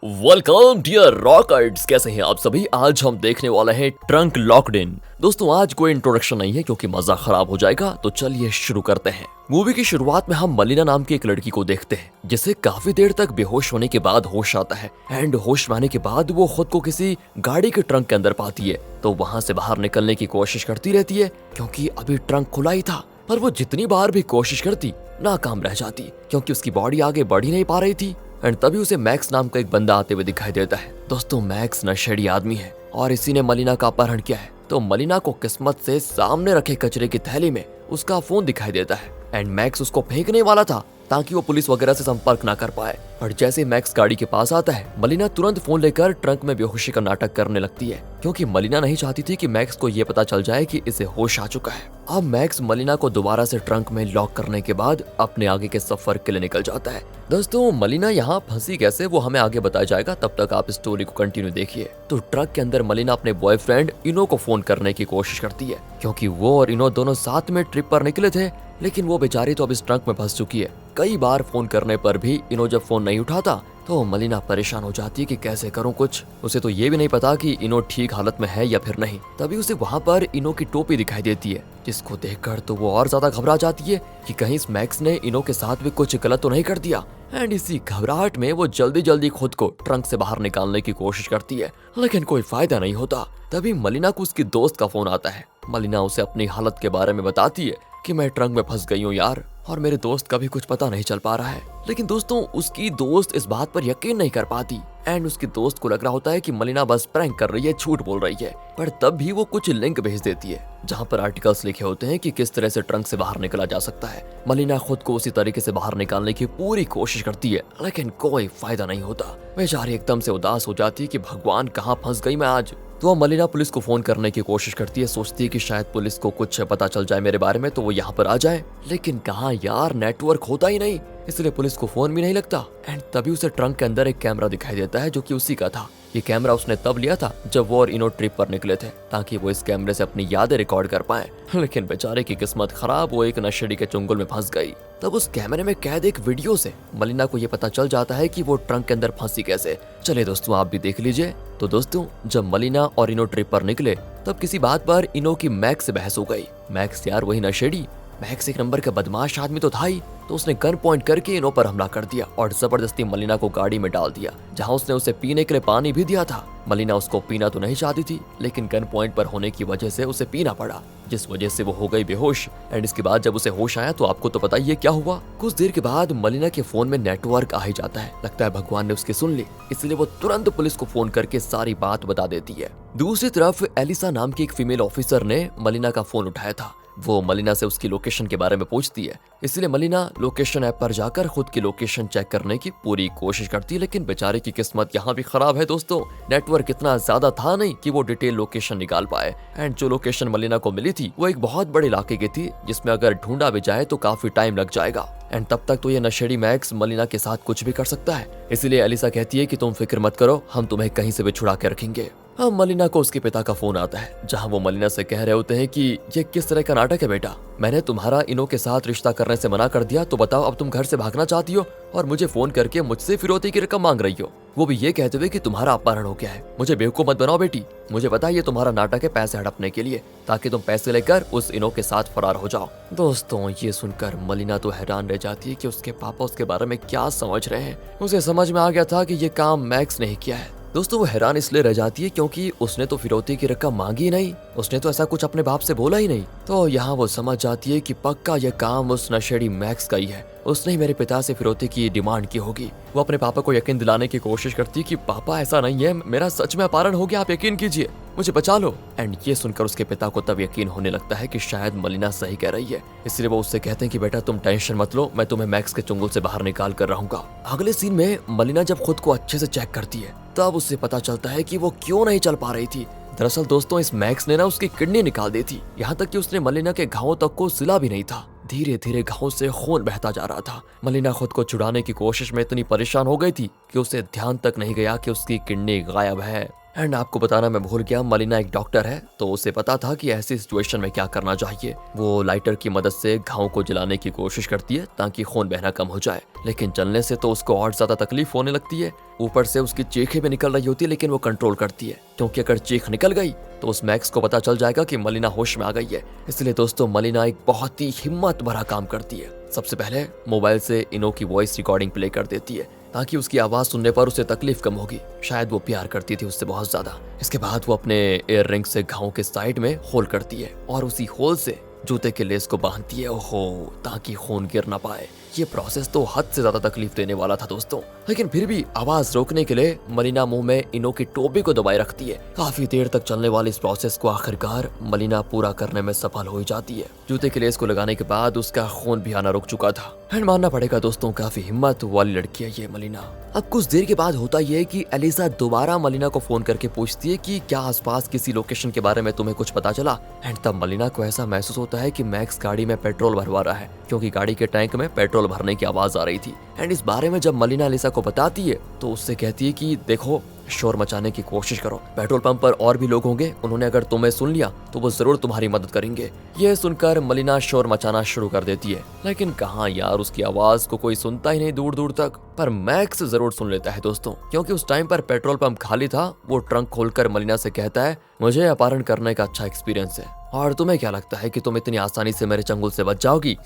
Welcome dear रॉकर्ड्स, कैसे हैं आप सभी। आज हम देखने वाले हैं ट्रंक लॉक्ड इन। दोस्तों आज कोई इंट्रोडक्शन नहीं है क्योंकि मजा खराब हो जाएगा, तो चलिए शुरू करते हैं। मूवी की शुरुआत में हम मलिना नाम की एक लड़की को देखते हैं जिसे काफी देर तक बेहोश होने के बाद होश आता है एंड होश में आने के बाद वो खुद को किसी गाड़ी के ट्रंक के अंदर पाती है। तो वहाँ से बाहर निकलने की कोशिश करती रहती है क्योंकि अभी ट्रंक खुला ही था, पर वो जितनी बार भी कोशिश करती नाकाम रह जाती क्योंकि उसकी बॉडी आगे बढ़ ही नहीं पा रही थी। एंड तभी उसे मैक्स नाम का एक बंदा आते हुए दिखाई देता है। दोस्तों मैक्स नशेड़ी आदमी है और इसी ने मलिना का अपहरण किया है। तो मलिना को किस्मत से सामने रखे कचरे की थैली में उसका फोन दिखाई देता है एंड मैक्स उसको फेंकने वाला था ताकि वो पुलिस वगैरह से संपर्क ना कर पाए। और जैसे मैक्स गाड़ी के पास आता है, मलिना तुरंत फोन लेकर ट्रंक में बेहोशी का नाटक करने लगती है क्योंकि मलिना नहीं चाहती थी कि मैक्स को ये पता चल जाए कि इसे होश आ चुका है। अब मैक्स मलिना को दोबारा से ट्रंक में लॉक करने के बाद अपने आगे के सफर के लिए निकल जाता है। दोस्तों मलिना यहाँ फंसी कैसे वो हमें आगे बताया जाएगा, तब तक आप स्टोरी को कंटिन्यू देखिए। तो ट्रक के अंदर मलिना अपने बॉयफ्रेंड इनो को फोन करने की कोशिश करती है क्योंकि वो और इनो दोनों साथ में ट्रिप पर निकले थे, लेकिन वो बेचारी तो अब इस ट्रंक में फंस चुकी है। कई बार फोन करने पर भी इनो जब फोन नहीं उठाता तो मलिना परेशान हो जाती है कि कैसे करूं कुछ। उसे तो ये भी नहीं पता कि इनो ठीक हालत में है या फिर नहीं। तभी उसे वहां पर इनो की टोपी दिखाई देती है जिसको देखकर तो वो और ज्यादा घबरा जाती है कि कहीं इस मैक्स ने इनो के साथ भी कुछ गलत तो नहीं कर दिया। एंड इसी घबराहट में वो जल्दी जल्दी खुद को ट्रंक से बाहर निकालने की कोशिश करती है, लेकिन कोई फायदा नहीं होता। तभी मलिना को उसकी दोस्त का फोन आता है। मलिना उसे अपनी हालत के बारे में बताती है कि मैं ट्रंक में फंस गई हूँ यार, और मेरे दोस्त का भी कुछ पता नहीं चल पा रहा है। लेकिन दोस्तों उसकी दोस्त इस बात पर यकीन नहीं कर पाती एंड उसकी दोस्त को लग रहा होता है कि मलिना बस प्रैंक कर रही है, झूठ बोल रही है। पर तब भी वो कुछ लिंक भेज देती है जहाँ पर आर्टिकल्स लिखे होते हैं कि किस तरह से ट्रंक से बाहर निकला जा सकता है। मलिना खुद को उसी तरीके से बाहर निकालने की पूरी कोशिश करती है, लेकिन कोई फायदा नहीं होता। बेचारी एकदम से उदास हो जाती है कि भगवान कहाँ फंस गई मैं आज। तो मलिना पुलिस को फोन करने की कोशिश करती है, सोचती है कि शायद पुलिस को कुछ पता चल जाए मेरे बारे में तो वो यहाँ पर आ जाए, लेकिन कहाँ यार, नेटवर्क होता ही नहीं, इसलिए पुलिस को फोन भी नहीं लगता। एंड तभी उसे ट्रंक के अंदर एक कैमरा दिखाई देता है जो कि उसी का था। ये कैमरा उसने तब लिया था जब वो और इनो ट्रिप पर निकले थे ताकि वो इस कैमरे से अपनी यादें रिकॉर्ड कर पाए, लेकिन बेचारे की किस्मत खराब, वो एक नशेड़ी के चुंगल में फंस गई। तब उस कैमरे में कैद एक वीडियो से मलिना को ये पता चल जाता है कि वो ट्रंक के अंदर फंसी कैसे। चलिए दोस्तों आप भी देख लीजिए। तो दोस्तों जब मलिना और इनो ट्रिप पर निकले तब किसी बात पर इनो की मैक्स से बहस हो गई। मैक्स यार वही नशेड़ी, मैक्स एक नंबर का बदमाश आदमी तो था ही, तो उसने गन पॉइंट करके इनो पर हमला कर दिया और जबरदस्ती मलिना को गाड़ी में डाल दिया जहां उसने उसे पीने के लिए पानी भी दिया था। मलिना उसको पीना तो नहीं चाहती थी, लेकिन गन पॉइंट पर होने की वजह से उसे पीना पड़ा, जिस वजह से वो हो गई बेहोश। एंड इसके बाद जब उसे होश आया तो आपको तो पता ही है क्या हुआ। कुछ देर के बाद मलिना के फोन में नेटवर्क आ ही जाता है, लगता है भगवान ने उसकी सुन ली, इसलिए वो तुरंत पुलिस को फोन करके सारी बात बता देती है। दूसरी तरफ एलिसा नाम की एक फीमेल ऑफिसर ने मलिना का फोन उठाया था। वो मलिना से उसकी लोकेशन के बारे में पूछती है, इसलिए मलिना लोकेशन ऐप पर जाकर खुद की लोकेशन चेक करने की पूरी कोशिश करती है, लेकिन बेचारे की किस्मत यहाँ भी खराब है। दोस्तों नेटवर्क इतना ज्यादा था नहीं कि वो डिटेल लोकेशन निकाल पाए। एंड जो लोकेशन मलिना को मिली थी वो एक बहुत बड़े इलाके की थी जिसमें अगर ढूंढा भी जाए तो काफी टाइम लग जाएगा। एंड तब तक तो ये नशेड़ी मैक्स मलिना के साथ कुछ भी कर सकता है, इसलिए एलिसा कहती है कि तुम फिक्र मत करो, हम तुम्हें कहीं से भी छुड़ा के रखेंगे। अब मलिना को उसके पिता का फोन आता है जहां वो मलिना से कह रहे होते हैं कि ये किस तरह का नाटक है बेटा, मैंने तुम्हारा इनो के साथ रिश्ता करने से मना कर दिया, तो बताओ अब तुम घर से भागना चाहती हो और मुझे फोन करके मुझसे फिरौती की रकम मांग रही हो, वो भी ये कहते हुए कि तुम्हारा अपहरण हो गया है। मुझे बेवकूफ मत बनाओ बेटी, मुझे पता है ये तुम्हारा नाटक है पैसे हड़पने के लिए ताकि तुम पैसे लेकर उस इनो के साथ फरार हो जाओ। दोस्तों ये सुनकर मलिना तो हैरान रह जाती है कि उसके पापा उसके बारे में क्या समझ रहे हैं। उसे समझ में आ गया था कि ये काम मैक्स ने ही किया है। दोस्तों वो हैरान इसलिए रह जाती है क्योंकि उसने तो फिरौती की रकम मांगी नहीं, उसने तो ऐसा कुछ अपने बाप से बोला ही नहीं। तो यहाँ वो समझ जाती है कि पक्का ये काम उस नशेड़ी मैक्स का ही है, उसने ही मेरे पिता से फिरौती की डिमांड की होगी। वो अपने पापा को यकीन दिलाने की कोशिश करती है कि पापा ऐसा नहीं है, मेरा सच में अपहरण हो गया, आप यकीन कीजिए, मुझे बचा लो। एंड ये सुनकर उसके पिता को तब यकीन होने लगता है कि शायद मलिना सही कह रही है, इसलिए वो उससे कहते हैं कि बेटा तुम टेंशन मत लो, मैं तुम्हें मैक्स के चुंगल से बाहर निकाल कर रहूंगा। अगले सीन में मलिना जब खुद को अच्छे से चेक करती है तब उससे पता चलता है कि वो क्यों नहीं चल पा रही थी। दरअसल दोस्तों इस मैक्स ने ना उसकी किडनी निकाल दी थी, यहाँ तक कि उसने मलिना के घावों तक को सिला भी नहीं था। धीरे धीरे घाव से खून बहता जा रहा था। मलिना खुद को छुड़ाने की कोशिश में इतनी परेशान हो गई थी कि उसे ध्यान तक नहीं गया कि उसकी किडनी गायब है। एंड आपको बताना मैं भूल गया, मलिना एक डॉक्टर है, तो उसे पता था कि ऐसी सिचुएशन में क्या करना चाहिए। वो लाइटर की मदद से घाव को जलाने की कोशिश करती है ताकि खून बहना कम हो जाए, लेकिन जलने से तो उसको और ज्यादा तकलीफ होने लगती है। ऊपर से उसकी चीखें भी निकल रही होती है, लेकिन वो कंट्रोल करती है, क्योंकि अगर चीख निकल गई तो उस मैक्स को पता चल जाएगा कि मलिना होश में आ गई है। इसलिए दोस्तों मलिना एक बहुत ही हिम्मत भरा काम करती है। सबसे पहले मोबाइल से इनो की वॉइस रिकॉर्डिंग प्ले कर देती है ताकि उसकी आवाज सुनने पर उसे तकलीफ कम होगी। शायद वो प्यार करती थी उससे बहुत ज्यादा। इसके बाद वो अपने एयर रिंग से घाव के साइड में होल करती है और उसी होल से जूते के लेस को बांधती है, ओहो, ताकि खून गिर ना पाए। ये प्रोसेस तो हद से ज्यादा तकलीफ देने वाला था दोस्तों, लेकिन फिर भी आवाज रोकने के लिए मलिना मुंह में इनो की टोपी को दबाए रखती है। काफी देर तक चलने वाली इस प्रोसेस को आखिरकार मलिना पूरा करने में सफल हो जाती है। जूते के लेस को लगाने के बाद उसका खून भी आना रुक चुका था। एंड मानना पड़ेगा दोस्तों, काफी हिम्मत वाली लड़की है ये मलिना। अब कुछ देर के बाद होता यह है कि एलिसा दोबारा मलिना को फोन करके पूछती है कि क्या आसपास किसी लोकेशन के बारे में तुम्हें कुछ पता चला। एंड तब मलिना को ऐसा महसूस होता है कि मैक्स गाड़ी में पेट्रोल भरवा रहा है, क्योंकि गाड़ी के टैंक में पेट्रोल भरने की आवाज आ रही थी। एंड इस बारे में जब मलिना एलिसा को बताती है तो उससे कहती है कि देखो, शोर मचाने की कोशिश करो, पेट्रोल पंप पर और भी लोग होंगे, उन्होंने अगर तुम्हें सुन लिया तो वो जरूर तुम्हारी मदद करेंगे। यह सुनकर मलिना शोर मचाना शुरू कर देती है, लेकिन कहाँ यार, उसकी आवाज को कोई सुनता ही नहीं दूर दूर तक। पर मैक्स जरूर सुन लेता है दोस्तों, क्योंकि उस टाइम पर पेट्रोल पंप खाली था। वो ट्रंक खोलकर मलिना से कहता है, मुझे अपहरण करने का अच्छा एक्सपीरियंस है, और तुम्हें क्या लगता है कि तुम इतनी आसानी से मेरे चंगुल से बच जाओगी?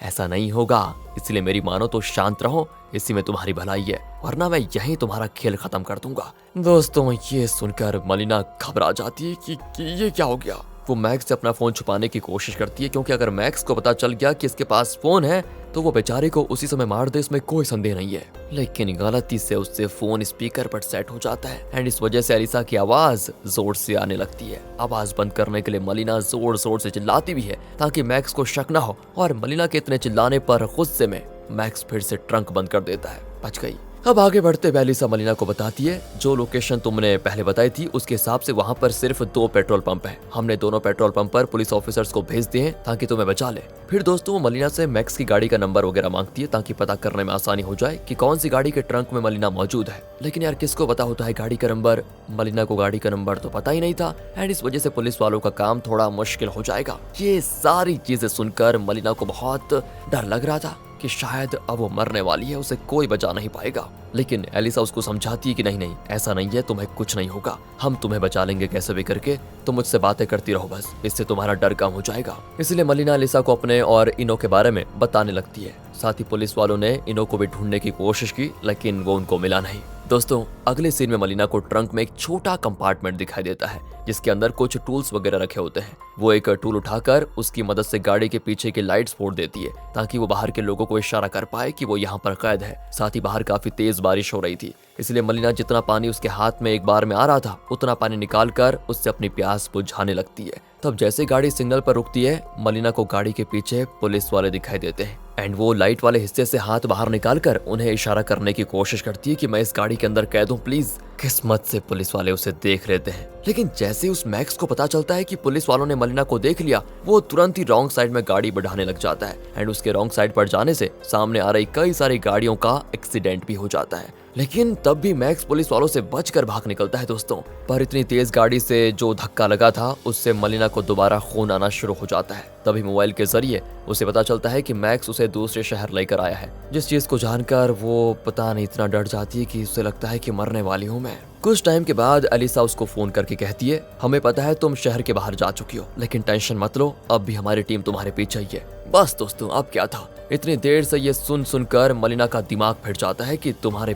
ऐसा नहीं होगा, इसलिए मेरी मानो तो शांत रहो, इसी में तुम्हारी भलाई है, वरना मैं यहीं तुम्हारा खेल खत्म कर दूंगा। दोस्तों ये सुनकर मलिना घबरा जाती है कि ये क्या हो गया। वो मैक्स से अपना फोन छुपाने की कोशिश करती है, क्योंकि अगर मैक्स को पता चल गया कि इसके पास फोन है तो वो बेचारे को उसी समय मार दे, इसमें कोई संदेह नहीं है। लेकिन गलती से उससे फोन स्पीकर पर सेट हो जाता है, एंड इस वजह से एलिसा की आवाज जोर से आने लगती है। आवाज बंद करने के लिए मलिना जोर जोर से चिल्लाती भी है ताकि मैक्स को शक ना हो, और मलिना के इतने चिल्लाने पर गुस्से में मैक्स फिर से ट्रंक बंद कर देता है। बच गई। अब आगे बढ़ते हुए एलिसा मलिना को बताती है, जो लोकेशन तुमने पहले बताई थी उसके हिसाब से वहाँ पर सिर्फ 2 पेट्रोल पंप है। हमने दोनों पेट्रोल पंप पर पुलिस ऑफिसर्स को भेज दिए हैं ताकि तुम्हें बचा ले। फिर दोस्तों वो मलिना से मैक्स की गाड़ी का नंबर वगैरह मांगती है ताकि पता करने में आसानी हो जाए कि कौन सी गाड़ी के ट्रंक में मलिना मौजूद है। लेकिन यार किसको पता होता है गाड़ी का नंबर? मलिना को गाड़ी का नंबर तो पता ही नहीं था, एंड इस वजह से पुलिस वालों का काम थोड़ा मुश्किल हो जाएगा। ये सारी चीजें सुनकर मलिना को बहुत डर लग रहा था कि शायद अब वो मरने वाली है, उसे कोई बचा नहीं पाएगा। लेकिन एलिसा उसको समझाती है कि नहीं नहीं, ऐसा नहीं है, तुम्हें कुछ नहीं होगा, हम तुम्हें बचा लेंगे कैसे भी करके, तुम मुझसे बातें करती रहो बस, इससे तुम्हारा डर कम हो जाएगा। इसलिए मलिना एलिसा को अपने और इनो के बारे में बताने लगती है। साथ ही पुलिस वालों ने इनो को भी ढूंढने की कोशिश की, लेकिन वो उनको मिला नहीं। दोस्तों अगले सीन में मलिना को ट्रंक में एक छोटा कंपार्टमेंट दिखाई देता है, जिसके अंदर कुछ टूल्स वगैरह रखे होते हैं। वो एक टूल उठाकर उसकी मदद से गाड़ी के पीछे की लाइट्स फोड़ देती है ताकि वो बाहर के लोगों को इशारा कर पाए कि वो यहाँ पर कैद है। साथ ही बाहर काफी तेज बारिश हो रही थी, इसलिए मलिना जितना पानी उसके हाथ में एक बार में आ रहा था उतना पानी निकाल कर उससे अपनी प्यास बुझाने लगती है। तब जैसे गाड़ी सिग्नल पर रुकती है, मलिना को गाड़ी के पीछे पुलिस वाले दिखाई देते हैं, एंड वो लाइट वाले हिस्से से हाथ बाहर निकालकर उन्हें इशारा करने की कोशिश करती है कि मैं इस गाड़ी के अंदर कैद हूं प्लीज। किस्मत से पुलिस वाले उसे देख लेते हैं, लेकिन जैसे उस मैक्स को पता चलता है कि पुलिस वालों ने मलिना को देख लिया, वो तुरंत ही रॉन्ग साइड में गाड़ी बढ़ाने लग जाता है, एंड उसके रॉन्ग साइड पर जाने से सामने आ रही कई सारी गाड़ियों का एक्सीडेंट भी हो जाता है। लेकिन तब भी मैक्स पुलिस वालों से बचकर भाग निकलता है दोस्तों। पर इतनी तेज गाड़ी से जो धक्का लगा था उससे मलिना को दोबारा खून आना शुरू हो जाता है। तभी मोबाइल के जरिए उसे पता चलता है कि मैक्स उसे दूसरे शहर लेकर आया है, जिस चीज को जानकर वो पता नहीं इतना डर जाती है कि उसे लगता है कि मरने वाली हूँ मैं। कुछ टाइम के बाद एलिसा उसको फोन करके कहती है, हमें पता है तुम शहर के बाहर जा चुकी हो, लेकिन टेंशन मत लो, अब भी हमारी टीम तुम्हारे पीछे ही है। बस दोस्तों अब क्या था, इतनी देर से ये सुनकर मलिना का दिमाग फिट जाता है कि तुम्हारे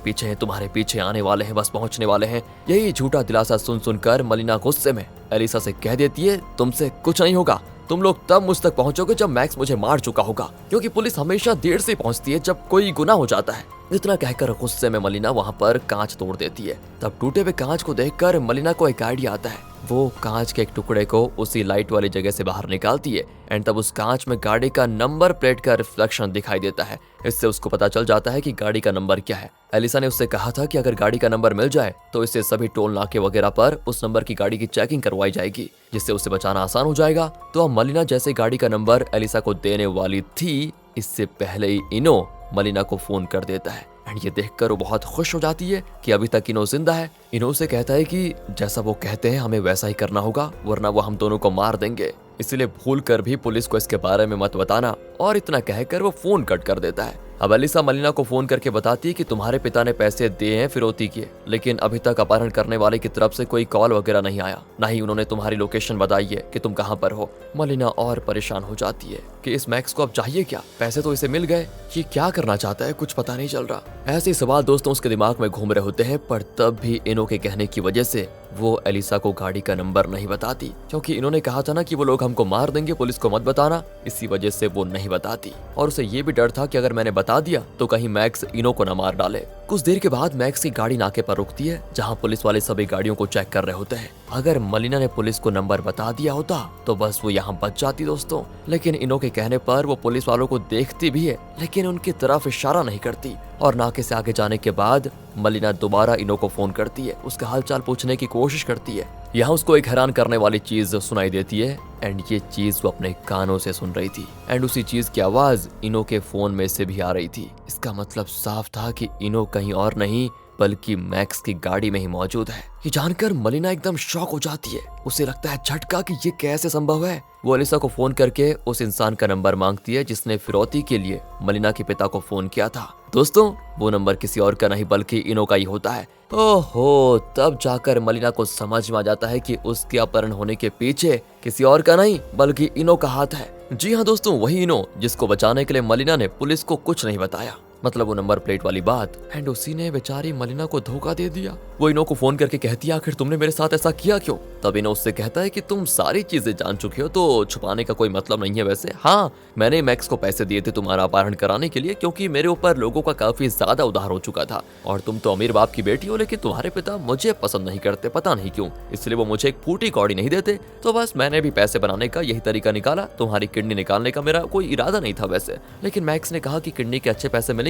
पीछे आने वाले हैं, बस पहुंचने वाले हैं। यही झूठा दिलासा सुनकर मलिना गुस्से में एलिसा से कह देती है, तुमसे कुछ नहीं होगा, तुम लोग तब मुझ तक पहुंचोगे जब मैक्स मुझे मार चुका होगा, क्योंकि पुलिस हमेशा देर से पहुंचती है जब कोई गुनाह हो जाता है। इतना कहकर गुस्से में मलिना वहां पर कांच तोड़ देती है। तब टूटे हुए कांच को देखकर मलिना को एक आइडिया आता है। वो कांच के एक टुकड़े को उसी लाइट वाली जगह से बाहर निकालती है, एंड तब उस कांच में गाड़ी का नंबर प्लेट का रिफ्लेक्शन दिखाई देता है। इससे उसको पता चल जाता है कि गाड़ी का नंबर क्या है। एलिसा ने उससे कहा था कि अगर गाड़ी का नंबर मिल जाए तो इससे सभी टोल नाके वगैरह पर उस नंबर की गाड़ी की चेकिंग करवाई जाएगी, जिससे उसे बचाना आसान हो जाएगा। तो अब मलिना जैसे गाड़ी का नंबर एलिसा को देने वाली थी, इससे पहले ही इनो मलिना को फोन कर देता है, एंड ये देखकर वो बहुत खुश हो जाती है कि अभी तक इनो जिंदा है। इनो से कहता है कि जैसा वो कहते हैं हमें वैसा ही करना होगा, वरना वो हम दोनों को मार देंगे, इसलिए भूल कर भी पुलिस को इसके बारे में मत बताना। और इतना कहकर वो फोन कट कर देता है। अब एलिसा मलिना को फोन करके बताती है कि तुम्हारे पिता ने पैसे दिए हैं फिरौती के, लेकिन अभी तक अपहरण करने वाले की तरफ से कोई कॉल वगैरह नहीं आया, ना ही उन्होंने तुम्हारी लोकेशन बताई है कि तुम कहाँ पर हो। मलिना और परेशान हो जाती है कि इस मैक्स को अब चाहिए क्या, पैसे तो इसे मिल गए, ये क्या करना चाहता है कुछ पता नहीं चल रहा। ऐसे सवाल दोस्तों उसके दिमाग में घूम रहे होते हैं, पर तब भी इनो के कहने की वजह से वो एलिसा को गाड़ी का नंबर नहीं बताती, क्योंकि इन्होंने कहा था ना कि वो लोग हमको मार देंगे, पुलिस को मत बताना, इसी वजह से वो नहीं बताती। और उसे ये भी डर था कि अगर मैंने बता दिया तो कहीं मैक्स इनो को न मार डाले। कुछ देर के बाद मैक्स की गाड़ी नाके पर रुकती है, जहाँ पुलिस वाले सभी गाड़ियों को चेक कर रहे होते हैं। अगर मलिना ने पुलिस को नंबर बता दिया होता तो बस वो यहाँ बच जाती दोस्तों, लेकिन इनो के कहने पर वो पुलिस वालों को देखती भी है, लेकिन उनकी तरफ इशारा नहीं करती। और नाके से आगे जाने के बाद मलिना दोबारा इनो को फोन करती है, उसका हालचाल पूछने की कोशिश करती है। यहाँ उसको एक हैरान करने वाली चीज सुनाई देती है, एंड ये चीज वो अपने कानों से सुन रही थी, एंड उसी चीज की आवाज इनो के फोन में से भी आ रही थी। इसका मतलब साफ था कि इनो कहीं और नहीं बल्कि मैक्स की गाड़ी में ही मौजूद है। ये जानकर मलिना एकदम शॉक हो जाती है, उसे लगता है झटका कि ये कैसे संभव है। वो एलिसा को फोन करके उस इंसान का नंबर मांगती है जिसने फिरौती के लिए मलिना के पिता को फोन किया था। दोस्तों वो नंबर किसी और का नहीं बल्कि इनो का ही होता है। ओहो, तब जाकर मलिना को समझ में आ जाता है कि उसके अपहरण होने के पीछे किसी और का नहीं बल्कि इनो का हाथ है। जी हाँ दोस्तों, वही इनो जिसको बचाने के लिए मलिना ने पुलिस को कुछ नहीं बताया, मतलब वो नंबर प्लेट वाली बात, एंड उसी ने बेचारी मलिना को धोखा दे दिया। वो इनो को फोन करके कहती है आखिर तुमने मेरे साथ ऐसा किया क्यों। तब इनो उससे कहता है कि तुम सारी चीजें जान चुके हो तो छुपाने का कोई मतलब नहीं है। वैसे हाँ, मैंने मैक्स को पैसे दिए थे तुम्हारा अपहरण कराने के लिए, क्योंकि मेरे ऊपर लोगों का काफी ज्यादा उधार हो चुका था, और तुम तो अमीर बाप की बेटी हो, लेकिन तुम्हारे पिता मुझे पसंद नहीं करते, पता नहीं क्यों, इसलिए वो मुझे एक फूटी कौड़ी नहीं देते। तो बस मैंने भी पैसे बनाने का यही तरीका निकाला। तुम्हारी किडनी निकालने का मेरा कोई इरादा नहीं था वैसे, लेकिन मैक्स ने कहा कि किडनी के अच्छे पैसे मिलेंगे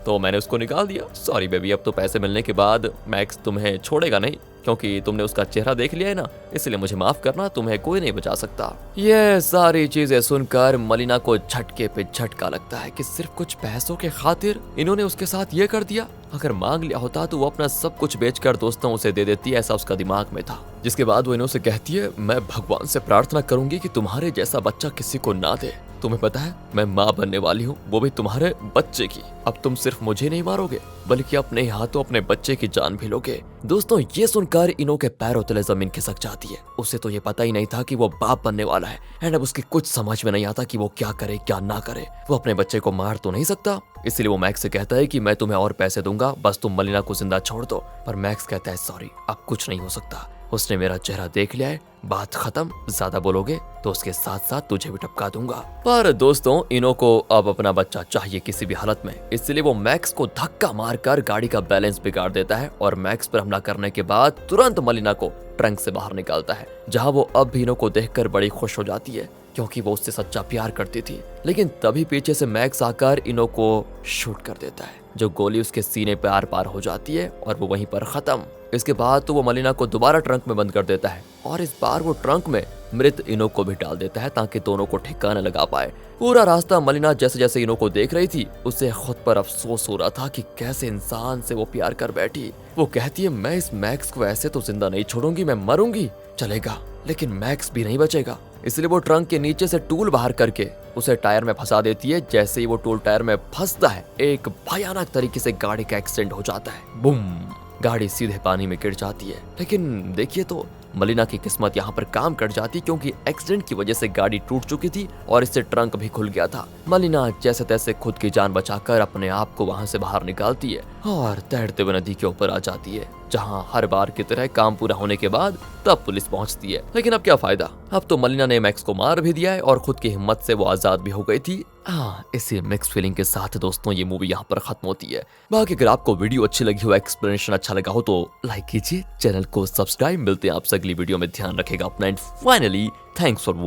तो मैंने उसको निकाल दिया। सॉरी बेबी, अब तो पैसे मिलने के बाद मैक्स तुम्हें छोड़ेगा नहीं, क्योंकि तुमने उसका चेहरा देख लिया है ना, इसलिए मुझे माफ करना, तुम्हें कोई नहीं बचा सकता। ये सारी चीजें सुनकर मलिना को झटके पे झटका लगता है कि सिर्फ कुछ पैसों के खातिर इन्होंने उसके साथ ये कर दिया। अगर मांग लिया होता तो वो अपना सब कुछ बेचकर दोस्तों उसे दे देती, ऐसा उसका दिमाग में था। जिसके बाद वो इन्हों से कहती है मैं भगवान से प्रार्थना करूंगी कि तुम्हारे जैसा बच्चा किसी को ना दे। तुम्हें पता है मैं माँ बनने वाली हूँ, वो भी तुम्हारे बच्चे की। अब तुम सिर्फ मुझे नहीं मारोगे बल्कि अपने हाथों अपने बच्चे की जान भी लोगे। दोस्तों ये सुनकर इनो के पैरों तले जमीन खिसक जाती है। उसे तो ये पता ही नहीं था कि वो बाप बनने वाला है, एंड अब उसके कुछ समझ में नहीं आता कि वो क्या करे क्या ना करे। वो अपने बच्चे को मार तो नहीं सकता, इसलिए वो मैक्स से कहता है कि मैं तुम्हें और पैसे दूंगा, बस तुम मलिना को जिंदा छोड़ दो। पर मैक्स कहता है सॉरी, अब कुछ नहीं हो सकता, उसने मेरा चेहरा देख लिया है, बात खत्म, ज्यादा बोलोगे तो उसके साथ साथ तुझे भी टपका दूंगा। पर दोस्तों इनो को अब अपना बच्चा चाहिए किसी भी हालत में, इसलिए वो मैक्स को धक्का मारकर गाड़ी का बैलेंस बिगाड़ देता है, और मैक्स पर हमला करने के बाद तुरंत मलिना को ट्रंक से बाहर निकालता है, जहां वो अब भी इनो को देखकर बड़ी खुश हो जाती है, क्योंकि वो उससे सच्चा प्यार करती थी। लेकिन तभी पीछे से मैक्स आकर इनो को शूट कर देता है, जो गोली उसके सीने पे आर पार हो जाती है और वो वहीं पर खत्म। इसके बाद तो वो मलिना को दोबारा ट्रंक में बंद कर देता है, और इस बार वो ट्रंक में मृत इनो को भी डाल देता है ताकि दोनों को ठिकाना लगा पाए। पूरा रास्ता मलिना जैसे जैसे इनो को देख रही थी, उसे खुद पर अफसोस हो रहा था कि कैसे इंसान से वो प्यार कर बैठी। वो कहती है मैं इस मैक्स को ऐसे तो जिंदा नहीं छोड़ूंगी, मैं मरूंगी चलेगा, लेकिन मैक्स भी नहीं बचेगा। इसलिए वो ट्रंक के नीचे से टूल बाहर करके उसे टायर में फंसा देती है। जैसे ही वो टूल टायर में फंसता है, एक भयानक तरीके से गाड़ी का एक्सीडेंट हो जाता है। बूम, गाड़ी सीधे पानी में गिर जाती है। लेकिन देखिए तो मलिना की किस्मत यहाँ पर काम कर जाती, क्योंकि एक्सीडेंट की वजह से गाड़ी टूट चुकी थी और इससे ट्रंक भी खुल गया था। मलिना जैसे तैसे खुद की जान बचाकर अपने आप को वहाँ से बाहर निकालती है और तैरते हुए नदी के ऊपर आ जाती है, जहाँ हर बार की तरह काम पूरा होने के बाद तब पुलिस पहुँचती है। लेकिन अब क्या फायदा, अब तो मलिना ने मैक्स को मार भी दिया है और खुद की हिम्मत से वो आजाद भी हो गई थी। इसी मिक्स फीलिंग के साथ दोस्तों ये मूवी यहाँ पर खत्म होती है। बाकी अगर आपको वीडियो अच्छी लगी हो, एक्सप्लेनेशन अच्छा लगा हो तो लाइक कीजिए, चैनल को सब्सक्राइब। मिलते हैं आपसे अगली वीडियो में, ध्यान रखेगा अपना, and finally thanks for watching.